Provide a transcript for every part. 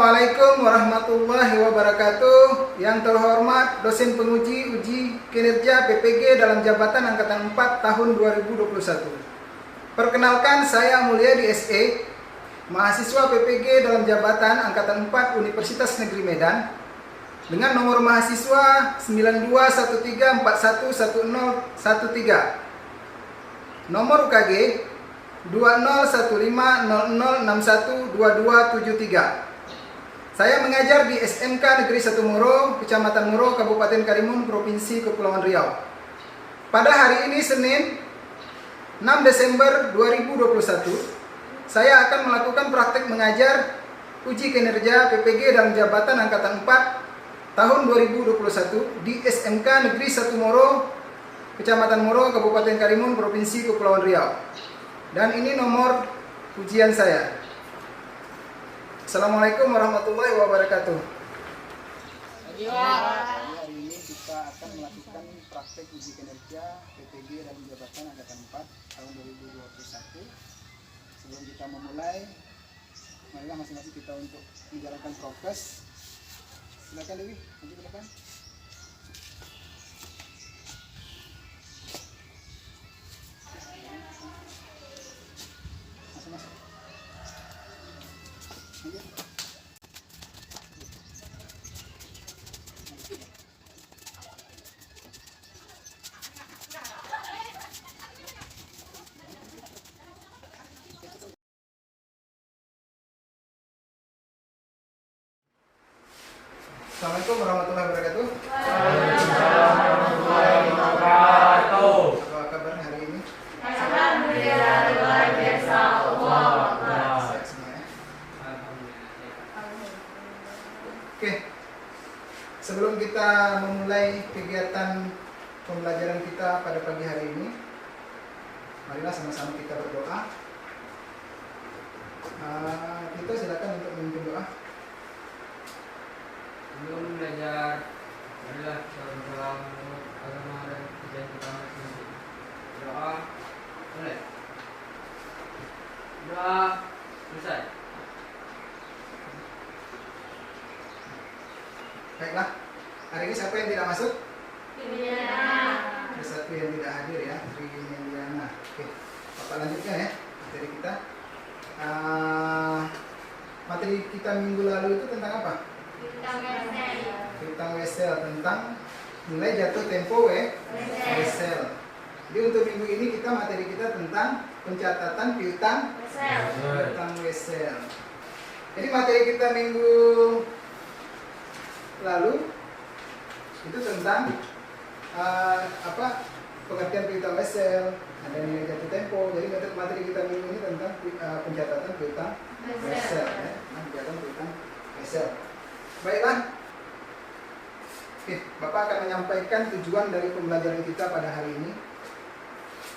Assalamualaikum warahmatullahi wabarakatuh. Yang terhormat dosen penguji uji kinerja PPG dalam jabatan Angkatan 4 tahun 2021. Perkenalkan, saya Mulyadi SE, mahasiswa PPG dalam jabatan Angkatan 4 Universitas Negeri Medan dengan nomor mahasiswa 9213411013. Nomor UKG 201500612273. Saya mengajar di SMK Negeri 1 Moro, Kecamatan Moro, Kabupaten Karimun, Provinsi Kepulauan Riau. Pada hari ini Senin 6 Desember 2021, saya akan melakukan praktek mengajar uji kinerja PPG dalam jabatan Angkatan 4 tahun 2021 di SMK Negeri 1 Moro, Kecamatan Moro, Kabupaten Karimun, Provinsi Kepulauan Riau. Dan ini nomor ujian saya. Assalamualaikum warahmatullahi wabarakatuh. Hari ini kita akan melakukan praktek uji kinerja PPG dalam jabatan Angkatan 4 tahun 2021. Sebelum kita memulai, marilah masing-masing kita untuk menjalankan prokes. Silakan Dewi, maju ke depan. Assalamualaikum warahmatullahi wabarakatuh. Waalaikumsalam warahmatullahi wabarakatuh. Apa kabar hari ini? Alhamdulillah luar biasa. Allahu Akbar. Sehat semua ya? Oke. Sebelum kita memulai kegiatan pembelajaran kita pada pagi hari ini, marilah sama-sama kita berdoa. Kita silakan untuk memimpin doa. Sebelum belajar, marilah salam agama dan tujuan kita masing-masing. Doa, mulai. Doa, selesai. Baiklah, hari ini siapa yang tidak masuk? Indiana. Ada satu yang tidak hadir ya, Indiana. Oke, Bapak lanjutkan ya materi kita. Materi kita minggu lalu itu tentang apa? Piutang wesel, tentang nilai jatuh tempo wesel. Jadi untuk minggu ini materi kita tentang pencatatan piutang wesel. Jadi materi kita minggu lalu itu tentang pengertian piutang wesel, ada nilai jatuh tempo. Jadi materi kita minggu ini tentang pencatatan piutang wesel ya. Pencatatan piutang wesel. Baiklah. Oke, Bapak akan menyampaikan tujuan dari pembelajaran kita pada hari ini.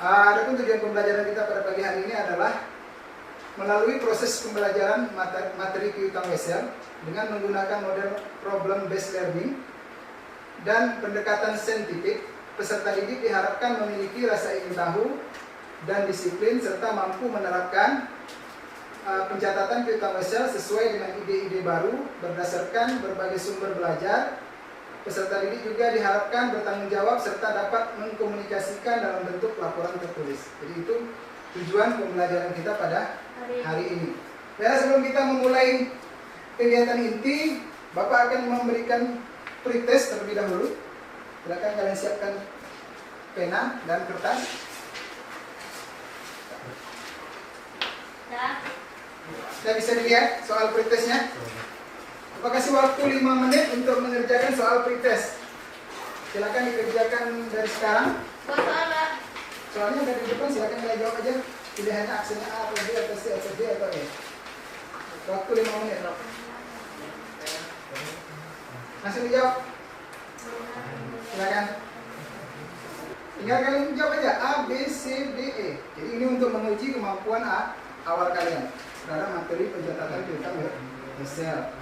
Adapun tujuan pembelajaran kita pada pagi hari ini adalah melalui proses pembelajaran materi piutang wesel dengan menggunakan model problem based learning dan pendekatan saintifik, peserta didik diharapkan memiliki rasa ingin tahu dan disiplin serta mampu menerapkan pencatatan piutang wesel sesuai dengan ide-ide baru berdasarkan berbagai sumber belajar. Peserta didik juga diharapkan bertanggung jawab serta dapat mengkomunikasikan dalam bentuk laporan tertulis. Jadi itu tujuan pembelajaran kita pada hari ini. Ya, sebelum kita memulai kegiatan inti, Bapak akan memberikan pretest terlebih dahulu. Silakan kalian siapkan pena dan kertas. Sudah bisa dilihat soal pretestnya? Bapak kasih waktu 5 menit untuk mengerjakan soal pretest. Silakan dikerjakan dari sekarang. Soalnya dari depan silakan kalian jawab aja. Pilihannya aksennya A atau B atau C atau D atau E. Waktu 5 menit. Langsung dijawab. Silakan. Tinggal kalian jawab aja A, B, C, D, E. Jadi ini untuk menguji kemampuan awal kalian terhadap materi pencatatan piutang wesel.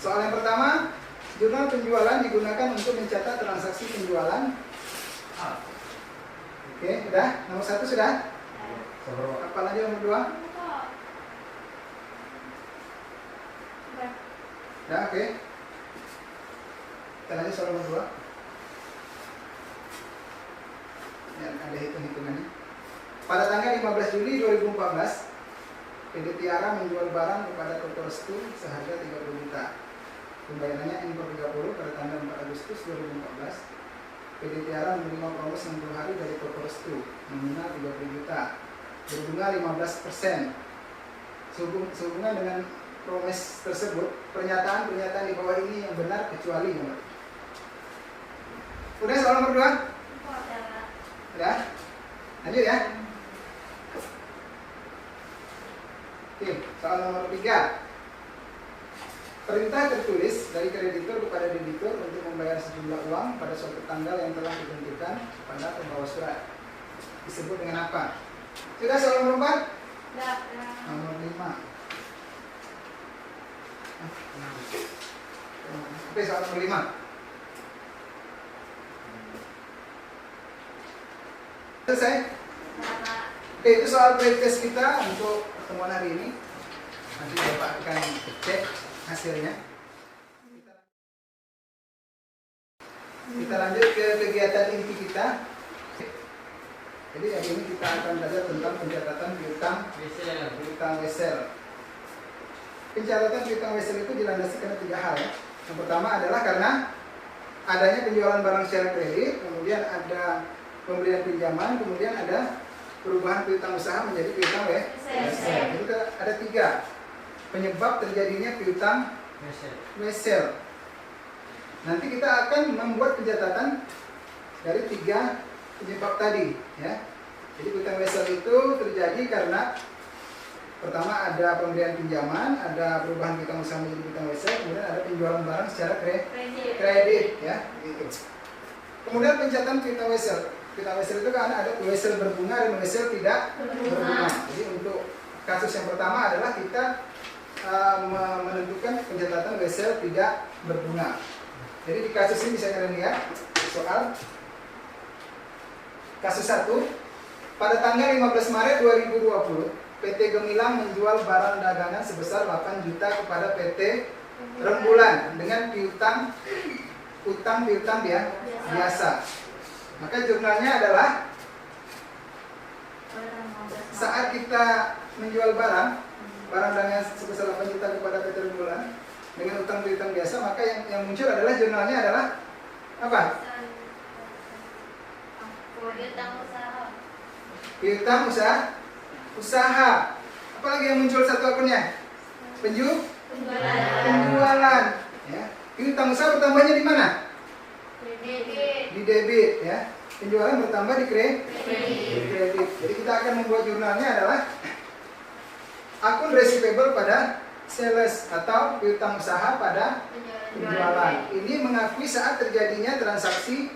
Soal yang pertama, jurnal penjualan digunakan untuk mencatat transaksi penjualan. Oke, sudah? Nomor 1 sudah? Apa lagi nomor 2? Ya, oke. Kita lanjut soal nomor 2. Ya, ada hitung-hitungannya. Pada tanggal 15 Juli 2014, PT Tiara menjual barang kepada Toko Restu seharga 30 juta. Pembayarannya impor 30 pada tanggal 4 Agustus 2014. PT Tiara menerima promo 90 hari dari Toko Restu nominal 30 juta, berbunga 15%. Sehubungan dengan promes tersebut, pernyataan-pernyataan di bawah ini yang benar kecuali nomor. Udah soal nomor 2? Udah? Lanjut ya. Oke, soal nomor 3. Perintah tertulis dari kreditur kepada debitur untuk membayar sejumlah uang pada suatu tanggal yang telah ditentukan pada pembawa surat. Disebut dengan apa? Sudah soal nomor 4? Nomor 5. Oke, soal nomor 5. Selesai? Oke, itu soal pretest kita untuk pertemuan hari ini. Nanti Bapak akan cek hasilnya. Kita lanjut ke kegiatan inti kita. Jadi hari ini kita akan belajar tentang pencatatan piutang wesel. Pencatatan piutang wesel itu dilandasi karena 3 hal ya. Yang pertama adalah karena adanya penjualan barang secara kredit, kemudian ada pemberian pinjaman, kemudian ada perubahan piutang usaha menjadi piutang wesel. Jadi ada 3 penyebab terjadinya piutang wesel. Nanti kita akan membuat pencatatan dari 3 penyebab tadi ya. Jadi piutang wesel itu terjadi karena pertama ada pemberian pinjaman, ada perubahan piutang usaha menjadi piutang wesel, kemudian ada penjualan barang secara kredit ya. Gitu. Kemudian pencatatan piutang wesel. Piutang wesel itu kan ada wesel berbunga dan wesel tidak berbunga. Jadi untuk kasus yang pertama adalah kita menentukan pencatatan wesel tidak berbunga. Jadi di kasus ini bisa kalian lihat soal kasus 1. Pada tanggal 15 Maret 2020, PT Gemilang menjual barang dagangan sebesar 8 juta kepada PT Rembulan dengan piutang biasa. Maka jurnalnya adalah saat kita menjual barang dagangan sebesar 8 juta kepada PT Rembulan dengan utang piutang biasa, maka yang muncul adalah jurnalnya adalah apa? Piutang usaha. Apalagi yang muncul satu akunnya? Penjualan. Ya. Piutang usaha bertambahnya di mana? Di debit ya. Penjualan bertambah di kredit. Jadi kita akan membuat jurnalnya adalah akun receivable pada sales atau piutang usaha pada penjualan. Ini mengakui saat terjadinya transaksi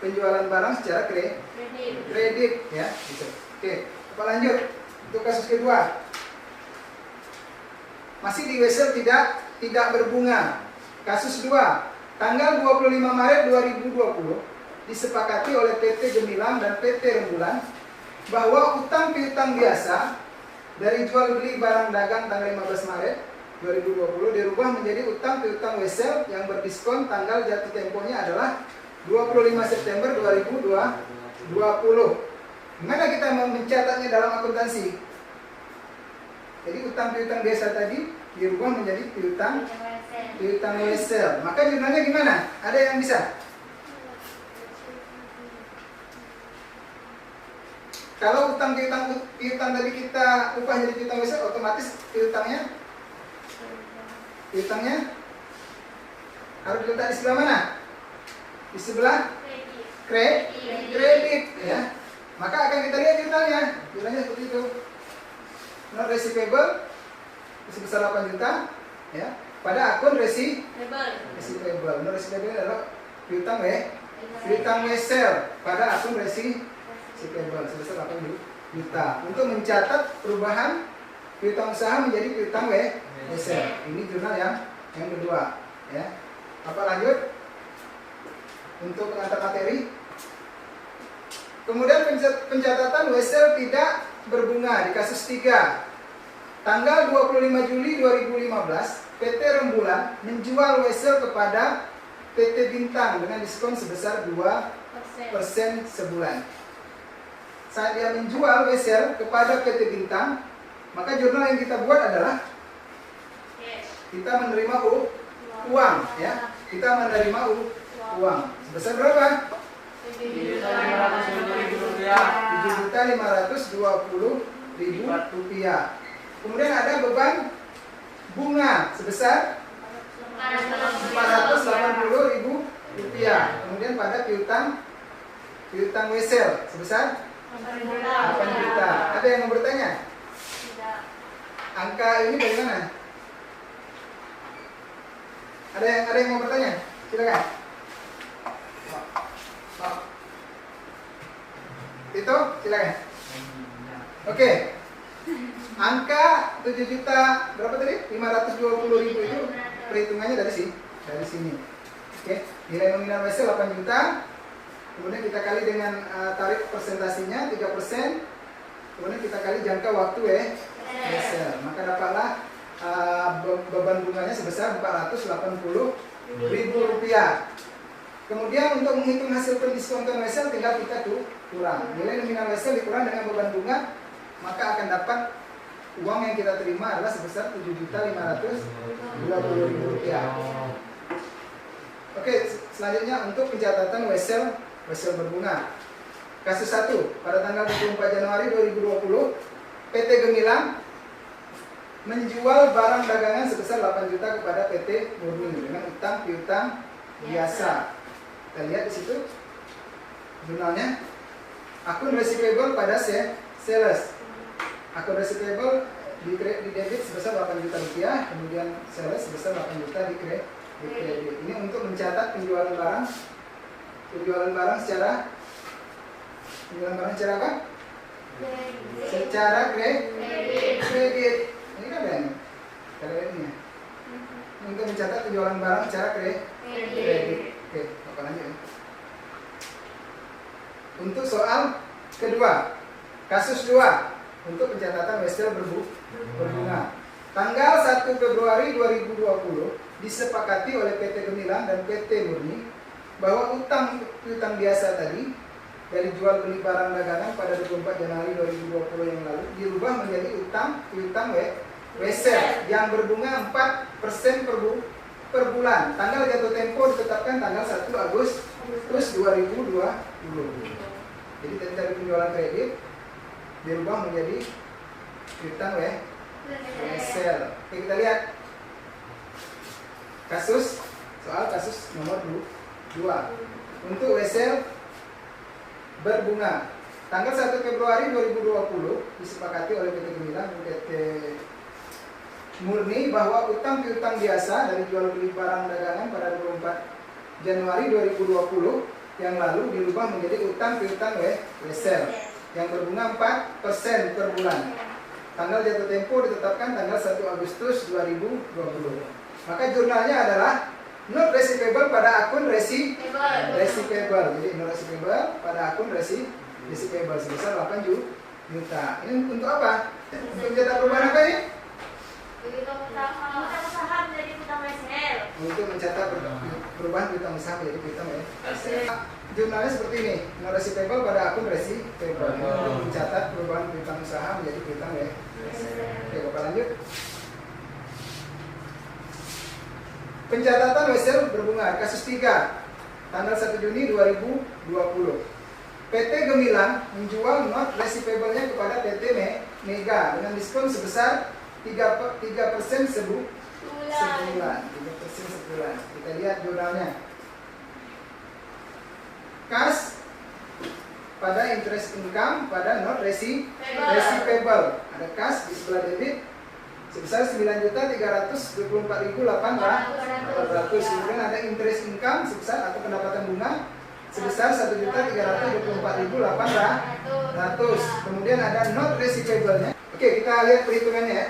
penjualan barang secara kredit ya. Gitu. Oke, apa lanjut? Untuk kasus kedua. Masih di wesel tidak berbunga. Kasus 2. Tanggal 25 Maret 2020 disepakati oleh PT Gemilang dan PT Rembulan bahwa utang piutang biasa dari jual beli barang dagang tanggal 15 Maret 2020 dirubah menjadi utang piutang wesel yang berdiskon tanggal jatuh temponya adalah 25 September 2020. Gimana kita mencatatnya dalam akuntansi? Jadi utang piutang biasa tadi dirubah menjadi piutang wesel. Maka jurnalnya gimana? Ada yang bisa? Kalau utang piutang tadi kita ubah jadi piutang wesel, otomatis piutangnya harus diletak di sebelah mana? Di sebelah kredit ya. Maka akan kita lihat jurnalnya. Jurnalnya seperti itu. Not receivable sebesar 8 juta ya pada akun receivable. Not receivable adalah piutang wesel pada akun receivable sebesar 8 juta untuk mencatat perubahan piutang usaha menjadi piutang wesel. Ini jurnal yang kedua ya. Apa lanjut? Untuk pengantar materi. Kemudian pencatatan wesel tidak berbunga di kasus 3. Tanggal 25 Juli 2015, PT Rembulan menjual Wesel kepada PT Bintang dengan diskon sebesar 2% sebulan. Saat dia menjual Wesel kepada PT Bintang, maka jurnal yang kita buat adalah kita menerima uang, ya. Kita menerima uang sebesar berapa? Rp7.520.000. Kemudian ada beban bunga sebesar Rp480.000. Kemudian pada piutang Wesel sebesar 8 juta. Ada yang mau bertanya? Angka ini bagaimana? Ada yang mau bertanya? Silakan. Itu silakan. Oke. Angka 7 juta berapa tadi? 520.000 itu perhitungannya dari sini. Oke. Nilai nominal Wesel 8 juta. Kemudian kita kali dengan tarif persentasinya 3%. Kemudian kita kali jangka waktu Wesel. Maka dapatlah beban bunganya sebesar Rp480.000. Kemudian untuk menghitung hasil pendiskontan Wesel tinggal kita kurang. Nilai nominal Wesel dikurang dengan beban bunga, maka akan dapat uang yang kita terima adalah sebesar Rp7.520.000. Oke, selanjutnya untuk pencatatan Wesel berbunga. Kasus 1, pada tanggal 24 Januari 2020, PT Gemilang menjual barang dagangan sebesar 8 juta kepada PT Murni dengan utang piutang biasa. Kita lihat di situ jurnalnya. Akun receivable pada sales. Akun receivable di debit sebesar 8 juta rupiah, kemudian sales sebesar 8 juta di kredit. Ini untuk mencatat penjualan barang secara apa? Secara kredit. Ini kan ada nih. Kreditnya. Untuk mencatat penjualan barang secara kredit. Oke, apa lanjut ya? Untuk soal kedua, kasus 2 untuk pencatatan Wesel berbunga. Tanggal 1 Februari 2020 disepakati oleh PT Gemilang dan PT Murni bahwa utang piutang biasa tadi dari jual beli barang dagangan pada 24 Januari 2020 yang lalu dirubah menjadi utang piutang Wesel yang berbunga 4% per bulan. Tanggal jatuh tempo ditetapkan tanggal 1 Agustus 2020. Jadi dari penjualan kredit dirubah menjadi piutang Wesel. Oke, kita lihat kasus nomor 2 untuk Wesel berbunga. Tanggal 1 Februari 2020 disepakati oleh PT Gemilang dan PT Murni bahwa utang piutang biasa dari jual beli barang dagangan pada 24 Januari 2020 yang lalu dirubah menjadi utang piutang Wesel yang berbunga 4% per bulan. Tanggal jatuh tempo ditetapkan tanggal 1 Agustus 2020. Maka jurnalnya adalah not receivable pada akun receivable. Jadi not receivable pada akun receivable sebesar 8 juta. Ini untuk apa? Untuk mencetak perubahan apa ini? Usaha menjadi piutang Wesel. Untuk mencatat perubahan piutang usaha menjadi piutang Jurnalnya seperti ini, not receivable pada akun receivable. Untuk mencatat perubahan piutang usaha menjadi piutang Oke, Bapak lanjut. Pencatatan Wesel berbunga, kasus 3, tanggal 1 Juni 2020. PT Gemilang menjual not receivable-nya kepada PT Mega dengan diskon sebesar 3% sebulan. 3% sebulan. Kita lihat jurnalnya. Kas pada interest income pada not receivable. Ada kas di sebelah debit sebesar 9.324.800. Kemudian ada interest income sebesar atau pendapatan bunga sebesar 1.324.800. Kemudian ada not receivable-nya. Oke, kita lihat perhitungannya ya.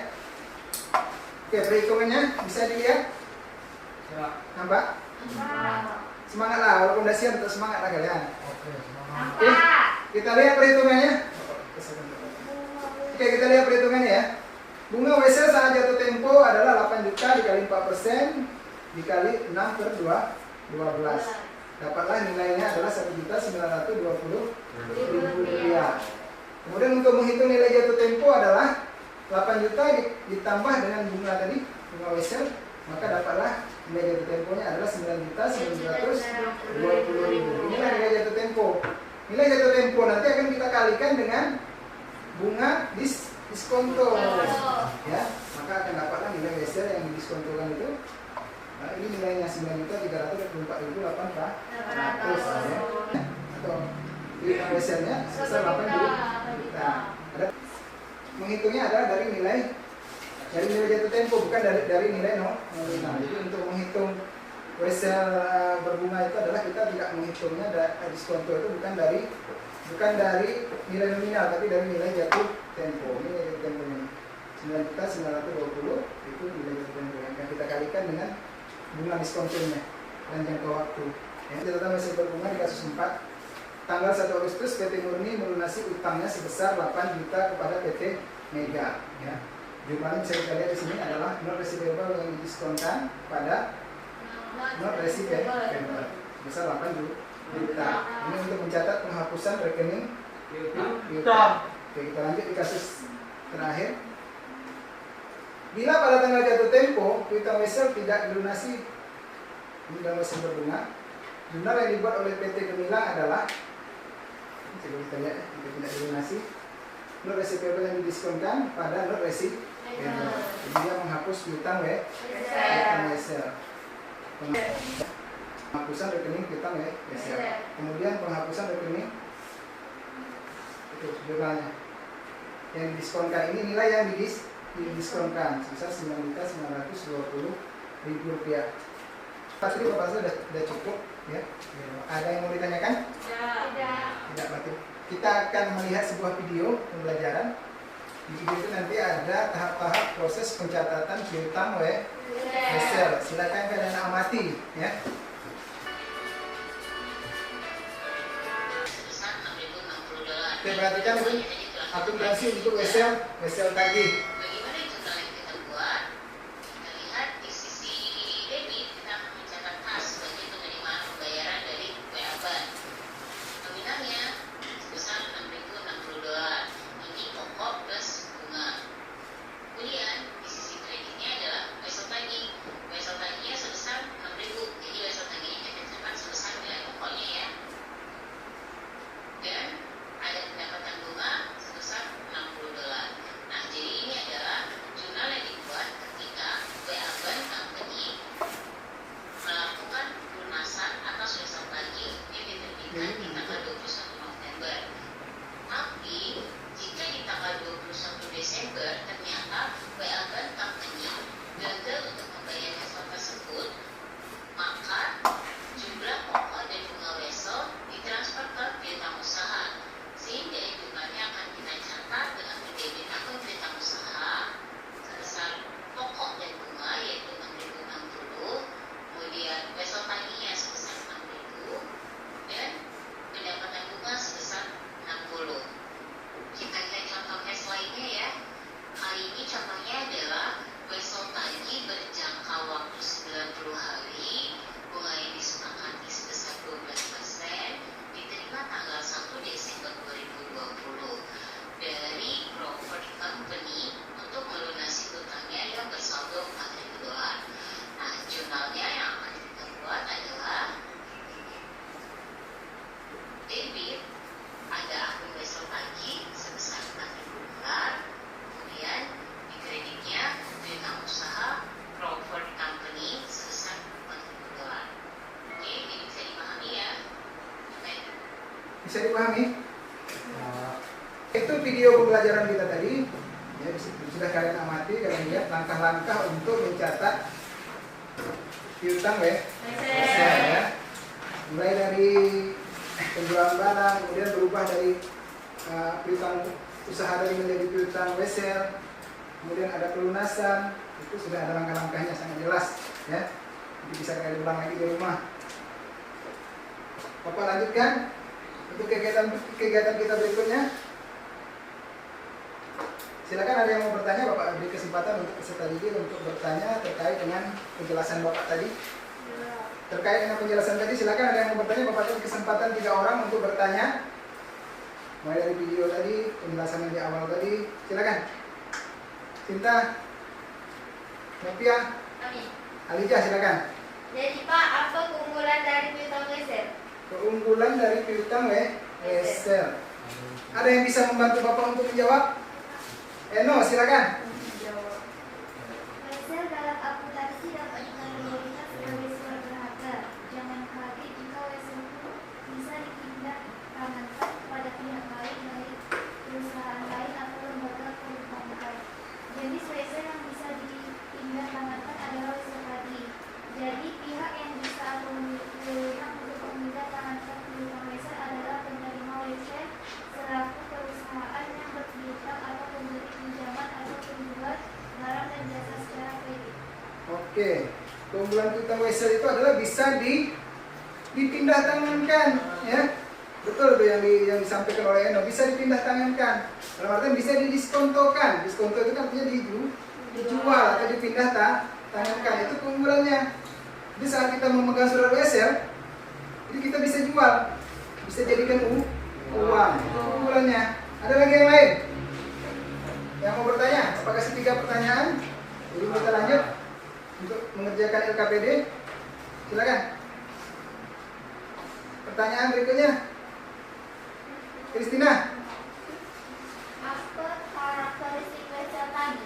Oke, perhitungannya bisa dilihat. Nampak? Semangatlah, walaupun udah siap, tetap semangat lah kalian. Oke, kita lihat perhitungannya. Oke, kita lihat perhitungannya ya. Bunga wesel saat jatuh tempo adalah 8 juta dikali 4% dikali 6 per 12. Dapatlah nilainya adalah 1.920.000 rupiah. Kemudian untuk menghitung nilai jatuh tempo adalah 8 juta ditambah dengan bunga tadi, bunga wesel, maka dapatlah nilai jatuh temponya adalah 9.920.000. Inilah nilai jatuh tempo. Nilai jatuh tempo nanti akan kita kalikan dengan bunga diskonto, ya, maka akan dapatlah nilai wesel yang didiskontokan itu. Nah, ini nilainya 9.324.800, ya. Atau nilai weselnya sebesar 8 juta. Menghitungnya adalah dari nilai jatuh tempo, bukan dari nilai nominal. Jadi untuk menghitung wesel berbunga itu adalah kita tidak menghitungnya diskonto itu bukan dari nilai nominal, tapi dari nilai jatuh tempo. Ini nilai jatuh temponya 9.920 itu nilai jatuh tempo yang akan kita kalikan dengan bunga diskontonya dan jangka waktu. Catatan wesel berbunga di kasus 4. Tanggal 1 Agustus PT Murni melunasi utangnya sebesar 8 juta kepada PT Mega. Ya. Jumlahnya bisa kita lihat di sini adalah non receivable yang didiskonkan pada non receivable sebesar 8 juta. Ini untuk mencatat penghapusan rekening piutang. Oke, kita lanjut di kasus terakhir. Bila pada tanggal jatuh tempo piutang wesel tidak dilunasi, ini dalam wesel berbunga, jurnal yang dibuat oleh PT Gemilang adalah, coba kita lihat, tidak dilunasi, non receivable yang didiskonkan pada non receivable. Jadi dia menghapus piutang wesel. Penghapusan rekening piutang wesel. Kemudian penghapusan rekening itu jurnalnya. Yang didiskonkan ini nilai yang didiskonkan sebesar 9.920.000 rupiah. Pasti Bapak sudah cukup, ya. Ada yang mau ditanyakan? Tidak, berarti kita akan melihat sebuah video pembelajaran. Di video itu nanti ada tahap-tahap proses pencatatan piutang wesel. Silakan kalian amati, ya. Oke, perhatikan itu akuntansi untuk wesel tagih. Bagaimana jurnal yang kita buat? Kita lihat di sisi debit kita akan mencatat kas sebagai penerimaan pembayaran dari WA Bank. Nominalnya sebesar $6.060. Ini pokok plus bunga. Kemudian di sisi kreditnya adalah wesel tagih. Wesel tagihnya sebesar 6.000. Jadi wesel tagihnya kita catat sebesar nilai pokoknya, ya. Dan ada pendapatan bunga sebesar $60. Nah, jadi ini adalah jurnal yang dibuat ketika WA Bank Company melakukan pelunasan atas wesel tagih yang diterbitkan di tanggal 21 November. Tapi jika di tanggal 21 Desember ternyata WA Bank Company gagal untuk membayar wesel tersebut, maka jumlah pokok dan bunga wesel ditransfer ke piutang usaha, sehingga hitungannya akan kita catat dengan mendebit akun piutang usaha sebesar pokok dan bunga yaitu 6.060, kemudian wesel tagihnya sebesar 6.000 dan pendapatan bunga sebesar 60. Kita lihat contoh case lainnya, ya. Kali ini contohnya adalah wesel tagih berjangka waktu 90 hari, bunga yang disepakati sebesar 12%, diterima tanggal 1 Desember 2020 dari Property Company untuk melunasi utangnya yang bersaldo $4.000. Nah, jurnalnya yang akan kita buat adalah debit, ada akun wesel tagih sebesar $4.000, kemudian di kreditnya piutang usaha Property Company sebesar $4.000. Oke, ini bisa dipahami, ya. Baik. Bisa dipahami? Itu video pembelajaran kita tadi, ya, sudah kalian amati, kalian lihat langkah-langkah untuk mencatat piutang wesel, ya. Mulai dari penjualan barang, kemudian berubah dari piutang usaha tadi menjadi piutang wesel, kemudian ada pelunasan, itu sudah ada langkah-langkahnya sangat jelas, ya. Jadi bisa kalian ulang lagi di rumah. Bapak lanjutkan untuk kegiatan kita berikutnya. Silakan ada yang mau bertanya, Bapak beri kesempatan untuk peserta didik untuk bertanya terkait dengan penjelasan Bapak tadi. Terkait dengan penjelasan tadi, silakan ada yang mau bertanya. Bapak beri kesempatan 3 orang untuk bertanya. Mulai dari video tadi, penjelasan yang di awal tadi, silakan. Cinta, Novia, Amin. Alijah, silakan. Jadi Pak, apa keunggulan dari piutang wesel? Keunggulan dari piutang wesel. Ada yang bisa membantu Bapak untuk menjawab? Eno, silakan. Wesel dalam akuntansi dapat dikategorikan sebagai surat berharga. Jangan khawatir jika wesel itu bisa dipindah tangankan kepada pihak lain dari perusahaan lain atau lembaga keuangan. Jenis wesel yang bisa dipindah tangankan adalah wesel tadi. Jadi pihak yang bisa atau memiliki wewenang untuk memindah tangankan piutang wesel adalah penerima wesel selaku perusahaan yang berpiutang atau pemberi pinjaman atau penjual barang dan jasa secara kredit. Oke, keunggulan piutang wesel itu adalah bisa dipindah tangankan, ya. Betul tuh yang disampaikan oleh Eno, bisa dipindah tangankan. Dalam artian bisa didiskontokan. Diskonto itu kan artinya dijual atau dipindah tangankan. Itu keunggulannya. Jadi saat kita memegang surat wesel, jadi kita bisa jual, bisa jadikan uang. Itu keunggulannya. Ada lagi yang lain yang mau bertanya? Apakah kasih 3 pertanyaan? Jadi kita lanjut untuk mengerjakan LKPD. Silakan. Pertanyaan berikutnya, Kristina. Apa karakteristik wesel tadi?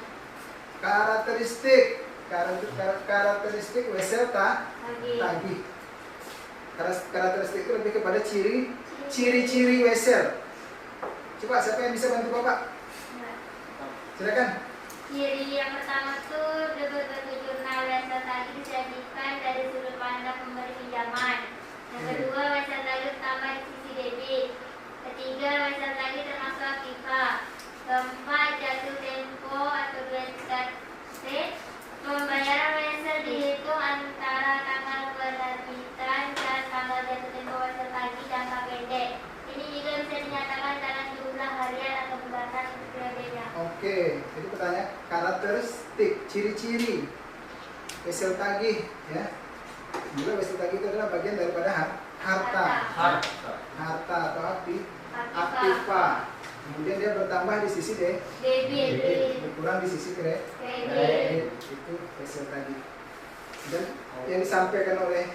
Karakteristik wesel tagih. Karakteristik itu lebih kepada ciri-ciri wesel. Coba siapa yang bisa bantu Bapak? Silakan. Ciri yang pertama tuh bentuk jurnal wesel tadi disajikan dari sudut pandang pemberi pinjaman. Yang kedua, wesel tadi utama di sisi debit. Ketiga, wesel tadi termasuk aktiva. Keempat, jatuh tempo atau date. Pembayaran wesel dihitung antara tanggal penerbitan dan tanggal jatuh tempo wesel tadi jangka pendek. Ini juga bisa dinyatakan dalam jumlah harian atau bulanan berbeda. Oke, jadi pertanyaan karakteristik, ciri-ciri wesel tagih, ya. Bila wesel tagih itu adalah bagian daripada harta atau aktiva. Kemudian dia bertambah di sisi debit, berkurang di sisi kredit. Itu wesel tagih. Dan yang disampaikan oleh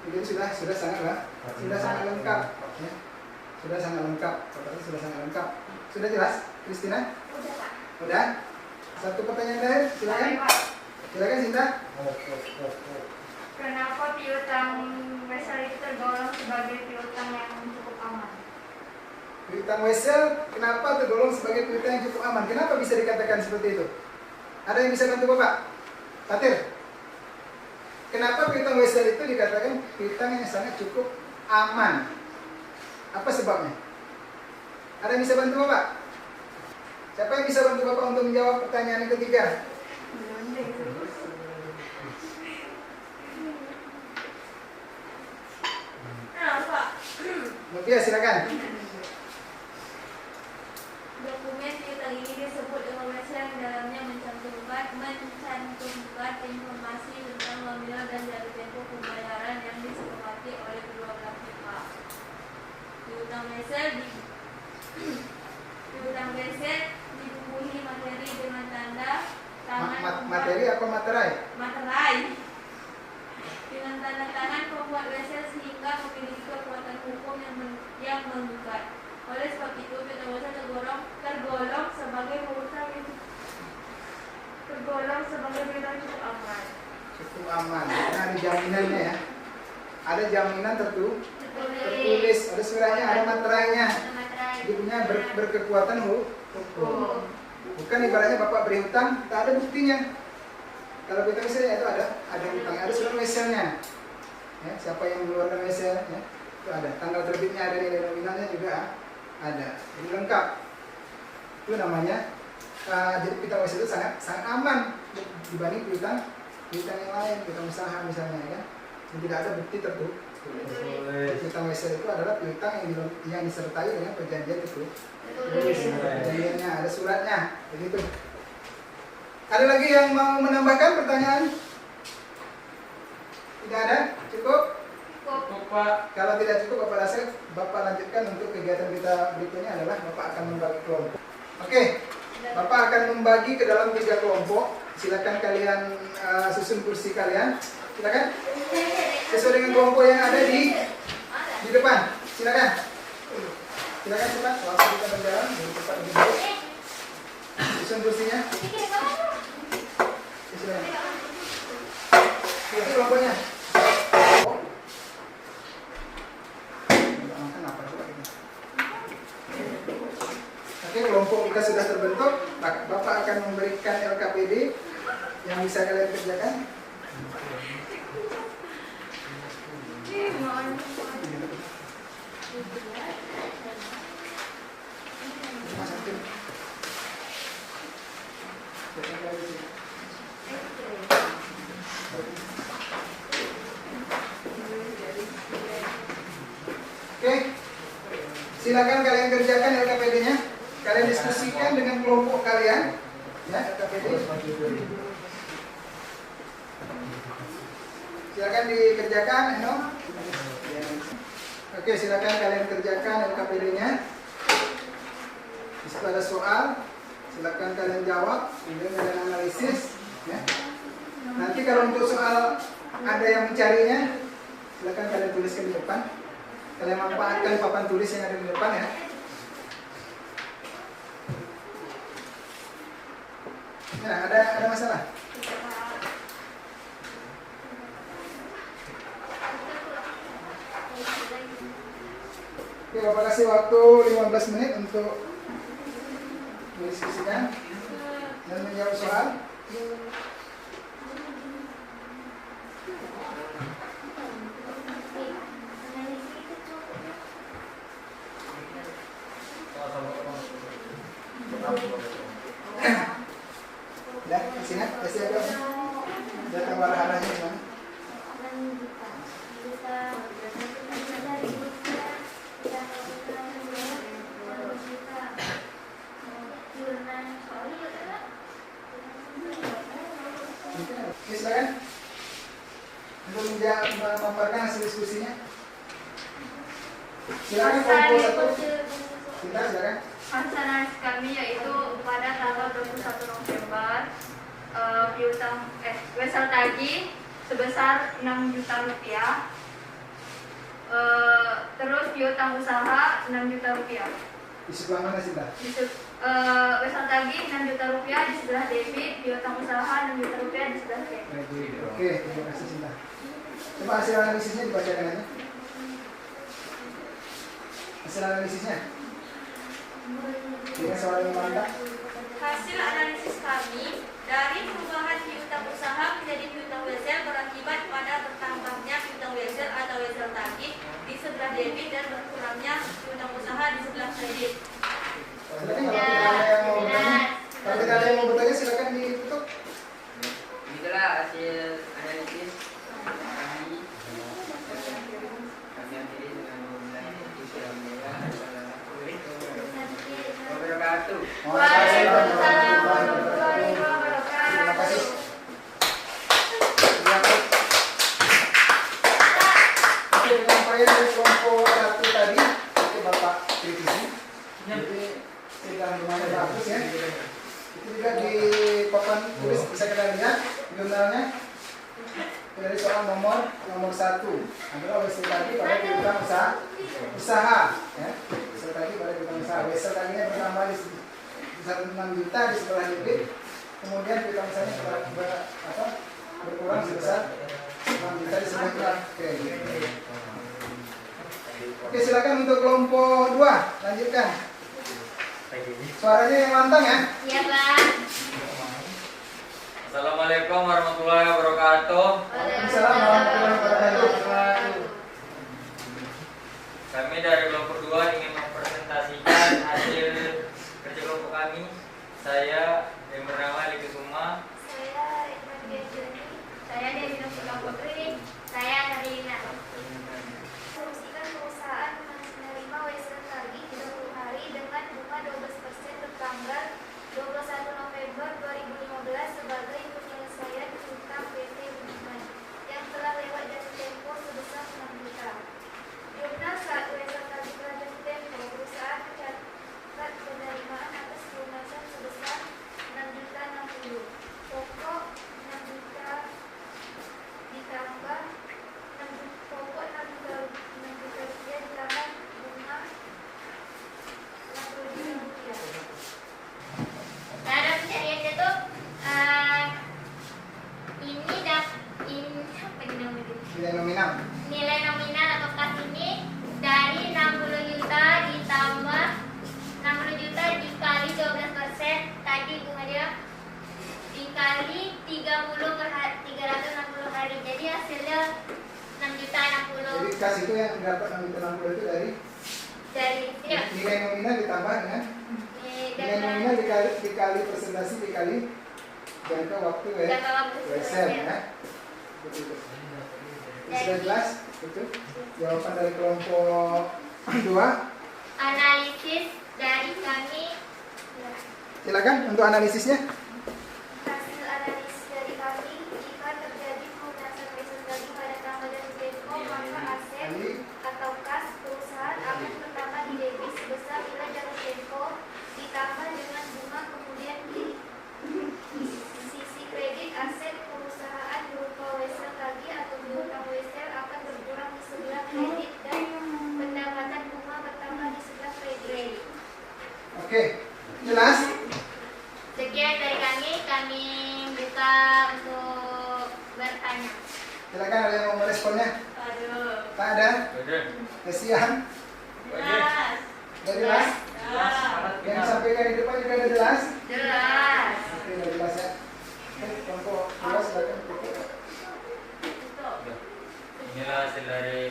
ini sudah sangat lengkap, ya. Sudah sangat lengkap. Sudah jelas, Kristina? Udah Pak. Udah? Satu pertanyaan terakhir, silakan. Silakan Sinta. Kenapa piutang wesel itu tergolong sebagai piutang yang cukup aman? Piutang wesel kenapa tergolong sebagai piutang yang cukup aman? Kenapa bisa dikatakan seperti itu? Ada yang bisa bantu Bapak? Fatir. Kenapa piutang wesel itu dikatakan piutang yang sangat cukup aman? Apa sebabnya? Ada yang bisa bantu Bapak? Siapa yang bisa bantu Bapak untuk menjawab pertanyaan yang ketiga? Novia, silakan. Dokumen piutang ini disebut dengan wesel yang dalamnya mencantumkan informasi tentang nominal dan jatuh tempo pembayaran yang disepakati oleh kedua belah pihak. Piutang wesel dibubuhi materi dengan tanda tangan Materi apa materai? materai dengan tanda tangan pembuat wesel sehingga memiliki kekuatan hukum yang mengikat. Oleh sebab itu, piutang wesel tergolong sebagai piutang cukup aman. Cukup aman. Karena ada jaminannya, ya. Ada jaminan tertulis, ada suratnya, ada materainya. Dia punya berkekuatan hukum. Bukan ibaratnya Bapak beri hutang, tak ada buktinya. Kalau piutang wesel itu ada hutang, ada surat weselnya. Ya, siapa yang mengeluarkan wesel, ya, itu ada. Tanggal terbitnya ada, nilai nominalnya juga ada. Jadi lengkap. Itu namanya. Jadi piutang wesel itu sangat aman dibanding piutang yang lain, piutang usaha misalnya, ya kan. Dan tidak ada bukti Piutang wesel itu adalah piutang yang disertai dengan perjanjian itu. Tertulis. Perjanjiannya ada suratnya, begitu. Ada lagi yang mau menambahkan pertanyaan? Tidak ada? Cukup? Cukup Pak. Kalau tidak cukup Bapak rasa Bapak lanjutkan untuk kegiatan kita berikutnya adalah Bapak akan membagi kelompok. Oke, Bapak akan membagi ke dalam 3 kelompok. Silakan kalian susun kursi kalian. Silakan. Sesuai dengan kelompok yang ada di depan. Silakan. Silakan cepat. Waktu kita berjalan, lebih cepat lebih baik. Susun kursinya. Silakan. Itu kelompoknya. Oke, kelompok kita sudah terbentuk. Bapak akan memberikan LKPD yang bisa kalian kerjakan. Oke, silakan kalian kerjakan LKPD-nya. Kalian diskusikan dengan kelompok kalian, ya LKPD. Silakan dikerjakan, Eno. Oke, silakan kalian kerjakan LKPD-nya. Di situ ada soal, silakan kalian jawab, kemudian kalian analisis. Ya. Nanti kalau untuk soal ada yang mencarinya, silakan kalian tuliskan di depan. Kalian manfaatkan papan tulis yang ada di depan ya. Nah, ada masalah? Oke, Bapak kasih waktu 15 menit untuk mendiskusikan dan menjawab soal. Ya, sini, kasih apa? Datang arahnya gimana? Oke, silakan. Untuk memaparkan hasil diskusinya. Silakan kelompok satu. Silakan. Rencana kami yaitu pada tanggal 21 November piutang wesel tagih sebesar 6 juta rupiah. Terus piutang usaha 6 juta rupiah. Di sebelah mana sih, Mbak? Wesel tagih 6 juta rupiah di sebelah debit, piutang usaha 6 juta rupiah di sebelah kredit. Oke, terima kasih Sinta. Coba hasil analisisnya dibacakan aja. Hasil analisisnya. Ini soal yang mana? Hasil analisis kami dari perubahan piutang usaha menjadi piutang wesel berakibat pada bertambahnya piutang wesel atau wesel tagih di sebelah debit dan berkurangnya piutang usaha di sebelah kredit. Silakan kalau tidak ada yang mau bertanya silakan ditutup. Itulah hasil analisis kami. Kami akhiri dengan memulai wabarakatuh. Waalaikumsalam warahmatullahi wabarakatuh. Terima kasih. Oke, penyampaian dari kelompok satu tadi itu Bapak kritisi. Jadi tidak lumayan bagus ya. Itu juga di papan tulis bisa kita lihat jurnalnya. Dari soal nomor 1 adalah wesel tadi pada piutang usaha ya. Wesel tadi pada piutang usaha. Wesel tadinya bertambah di 6 juta di sebelah debit. Kemudian piutang usahanya berkurang sebesar 6 juta di sebelah kredit. Oke, silakan untuk kelompok 2 lanjutkan. Suaranya yang lantang ya. Iya, Pak. Assalamualaikum warahmatullahi wabarakatuh. Waalaikumsalam warahmatullahi wabarakatuh. Kami dari kelompok 2 ingin mempresentasikan hasil kerja kelompok kami. Saya yang bernama Liki Suma. Saya Dewi Novita Putri. Saya Karina. Nilai nominal. Nilai nominal atau kas ini dari 60 juta ditambah 60 juta dikali 12% tadi bunga dia dikali 30 per hari, 360 hari. Jadi hasilnya 6 juta 60. Jadi kas itu yang dapat 6 juta 60 itu dari Dari nilai nominal ditambah dengan nilai nominal dikali presentasi dikali jangka waktu jangka waktu WSL ya. Betul. Sudah jelas? Betul. Jawaban dari kelompok 2. analisis dari kami. Silakan untuk analisisnya. Hasil analisis dari kami, jika terjadi pelunasan wesel tadi pada tanggal dan tempo, maka aset atau kas perusahaan akan pertama di debit sebesar nilai jatuh tempo ditambah dengan bunga, kemudian di sisi kredit aset perusahaan berupa wesel tadi atau piutang wesel akan berkurang di sebelah kredit dan pendapatan bunga bertambah di sebelah kredit. Oke. Jelas? Sekian dari kami buka untuk bertanya. Silakan ada yang mau meresponnya? Aduh. Tak ada? Udah. Kesian? Jelas. Tidak jelas? Jelas. Yang disampaikan di depan juga ada jelas? Jelas. Oke, sudah jelas ya. Oke, kelompok 2 silakan. Inilah hasil dari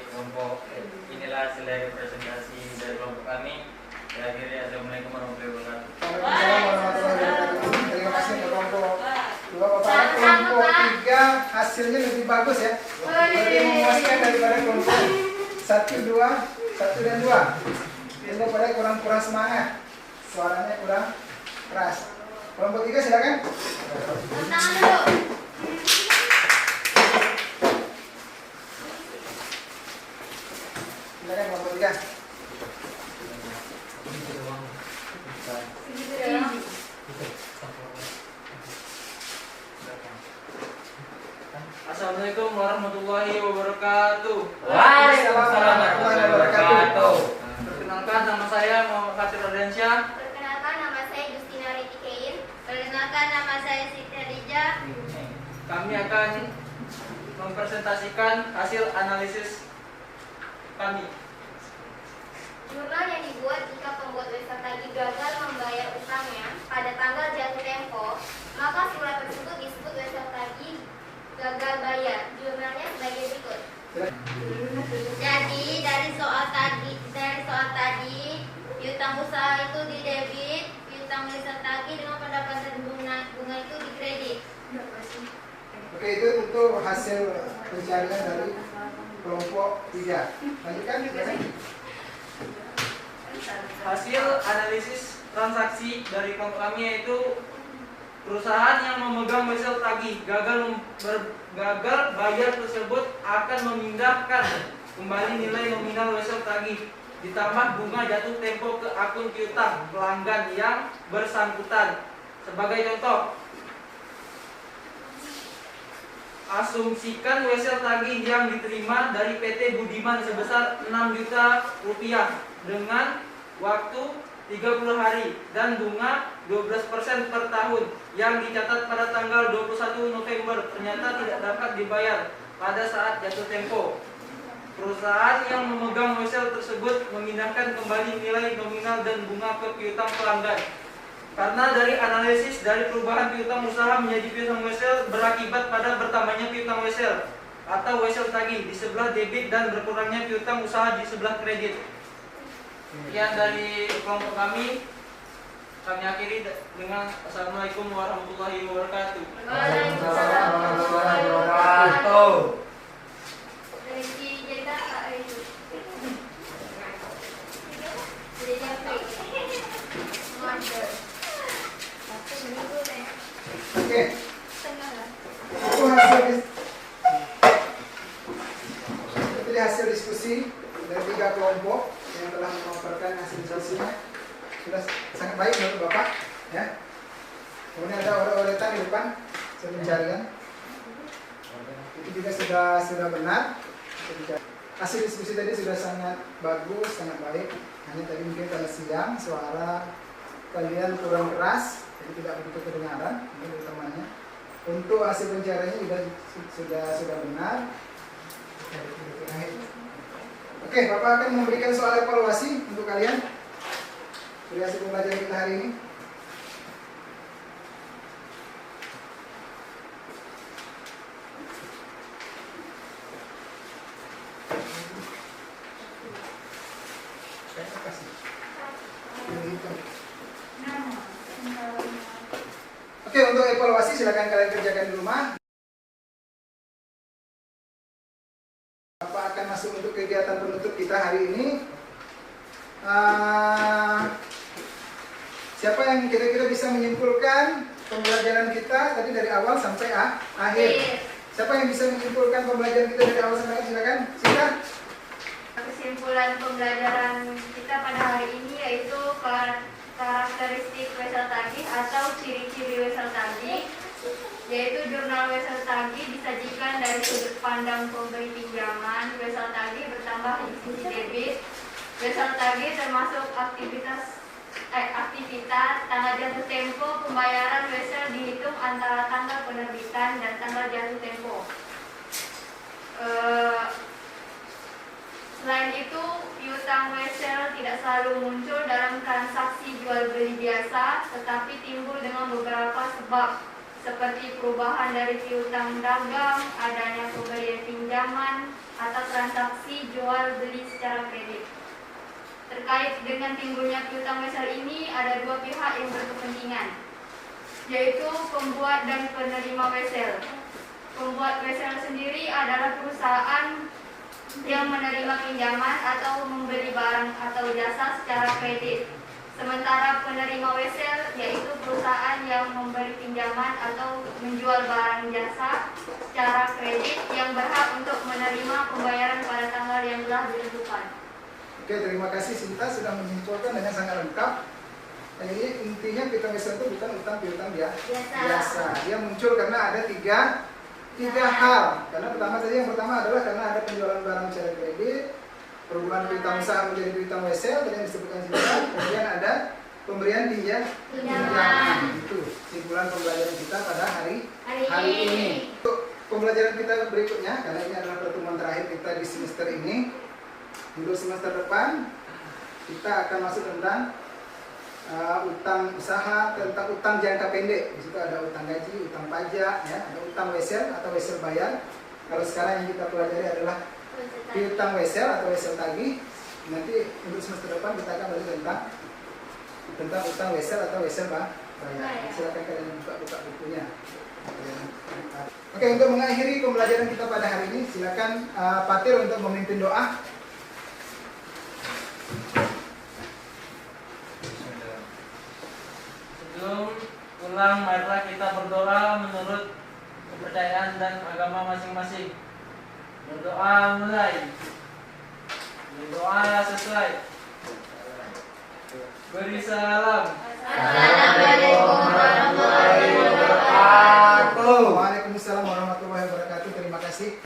inilah hasil dari presentasi dari kelompok kami. Akhirnya assalamualaikum warahmatullahi wabarakatuh. Waalaikumsalam warahmatullahi wabarakatuh. Terima kasih untuk kelompok 2 Bapak. Sama-sama, Kelompok Pak. 3 hasilnya lebih bagus ya. Lebih memuaskan daripada kelompok 1, 2, 1 dan 2. Kelompok pada kurang semangat. Suaranya kurang keras. Kelompok 3 silakan. Tangan dulu. Silakan kelompok 3. Assalamualaikum warahmatullahi wabarakatuh. Waalaikumsalam warahmatullahi wabarakatuh. Perkenalkan, nama saya Muhammad Fatir Ardiansyah. Perkenalkan, nama saya Justina Riti Kein. Perkenalkan, nama saya Siti Adija. Kami akan mempresentasikan hasil analisis kami. Jurnal yang dibuat jika pembuat website tadi gagal membayar utangnya pada tanggal jatuh tempo, maka surat tersebut disebut website tadi gagal bayar. Jurnalnya sebagai berikut. Jadi dari soal tadi piutang usaha itu di debit, piutang website tadi dengan pendapatan bunga itu di kredit. Oke, itu untuk hasil pencarian dari kelompok 3. Lanjutkan silakan. Hasil analisis transaksi dari kelompok kami yaitu perusahaan yang memegang wesel tagih gagal bayar tersebut akan memindahkan kembali nilai nominal wesel tagih ditambah bunga jatuh tempo ke akun piutang pelanggan yang bersangkutan. Sebagai contoh, asumsikan wesel tagih yang diterima dari PT Budiman sebesar 6 juta rupiah dengan waktu 30 hari dan bunga 12% per tahun yang dicatat pada tanggal 21 November ternyata tidak dapat dibayar pada saat jatuh tempo. Perusahaan yang memegang wesel tersebut memindahkan kembali nilai nominal dan bunga ke piutang pelanggan. Karena dari analisis dari perubahan piutang usaha menjadi piutang wesel berakibat pada bertambahnya piutang wesel atau wesel tagih di sebelah debit dan berkurangnya piutang usaha di sebelah kredit. Sekian dari kelompok kami akhiri dengan Assalamualaikum warahmatullahi wabarakatuh. Waalaikumsalam warahmatullahi wabarakatuh. Dari Jeddah Kak Ayu. Jeddah Kak Mother. Satu minggu deh. Oke, Tengah lah. itu hasil diskusi dari 3 kelompok yang telah memaparkan hasil diskusinya. Sudah sangat baik menurut Bapak ya. Kemudian ada oret-oretan di depan pencarian. Itu juga sudah benar. Hasil diskusi tadi sudah sangat bagus, sangat baik. Hanya tadi mungkin karena siang suara kalian kurang keras, jadi tidak begitu kedengaran. Ini utamanya. Untuk hasil pencariannya juga sudah benar. detik-detik akhir. Oke, Bapak akan memberikan soal evaluasi untuk kalian dari hasil pembelajaran kita hari ini. Oke, untuk evaluasi silakan kalian kerjakan di rumah. Bapak akan masuk untuk kegiatan penutup kita hari ini. Siapa yang kira-kira bisa menyimpulkan pembelajaran kita tadi dari awal sampai akhir? Siapa yang bisa menyimpulkan pembelajaran kita dari awal sampai akhir? Silakan. Silakan. Kesimpulan pembelajaran kita pada hari ini yaitu karakteristik wesel tagih atau ciri-ciri wesel tagih, yaitu jurnal wesel tagih disajikan dari sudut pandang pemberi pinjaman. Wesel tagih bertambah di sisi debit. Wesel tagih termasuk aktivitas tanggal jatuh tempo pembayaran wesel dihitung antara tanggal penerbitan dan tanggal jatuh tempo. Selain itu, piutang wesel tidak selalu muncul dalam transaksi jual beli biasa, tetapi timbul dengan beberapa sebab, seperti perubahan dari piutang dagang, adanya pemberian pinjaman, atau transaksi jual beli secara kredit. Terkait dengan timbulnya piutang wesel ini, ada dua pihak yang berkepentingan, yaitu pembuat dan penerima wesel. Pembuat wesel sendiri adalah perusahaan yang menerima pinjaman atau membeli barang atau jasa secara kredit. Sementara penerima wesel yaitu perusahaan yang memberi pinjaman atau menjual barang jasa secara kredit yang berhak untuk menerima pembayaran pada tanggal yang telah ditentukan. Oke, terima kasih Sinta sudah menyimpulkan dengan sangat lengkap. Nah, jadi intinya piutang wesel itu bukan utang piutang biasa. Dia muncul karena ada tiga hal. Karena yang pertama adalah karena ada penjualan barang secara kredit, perubahan piutang usaha menjadi piutang wesel, dan yang disebutkan Sinta. Kemudian ada pemberian pinjaman. Itu simpulan pembelajaran kita pada hari ini. Untuk pembelajaran kita berikutnya, karena ini adalah pertemuan terakhir kita di semester ini. Untuk semester depan kita akan masuk tentang utang usaha, tentang utang jangka pendek. Di situ ada utang gaji, utang pajak, ya, ada utang wesel atau wesel bayar. Kalau sekarang yang kita pelajari adalah piutang wesel atau wesel tagih. Nanti untuk semester depan kita akan belajar tentang utang wesel atau wesel bayar. Silakan kalian buka bukunya. Oke, untuk mengakhiri pembelajaran kita pada hari ini, silakan Patir untuk memimpin doa. Sebelum pulang, marilah kita berdoa menurut kepercayaan dan agama masing-masing. Berdoa mulai. Berdoa sesuai. Beri salam. Assalamualaikum warahmatullahi wabarakatuh. Waalaikumsalam warahmatullahi wabarakatuh. Terima kasih.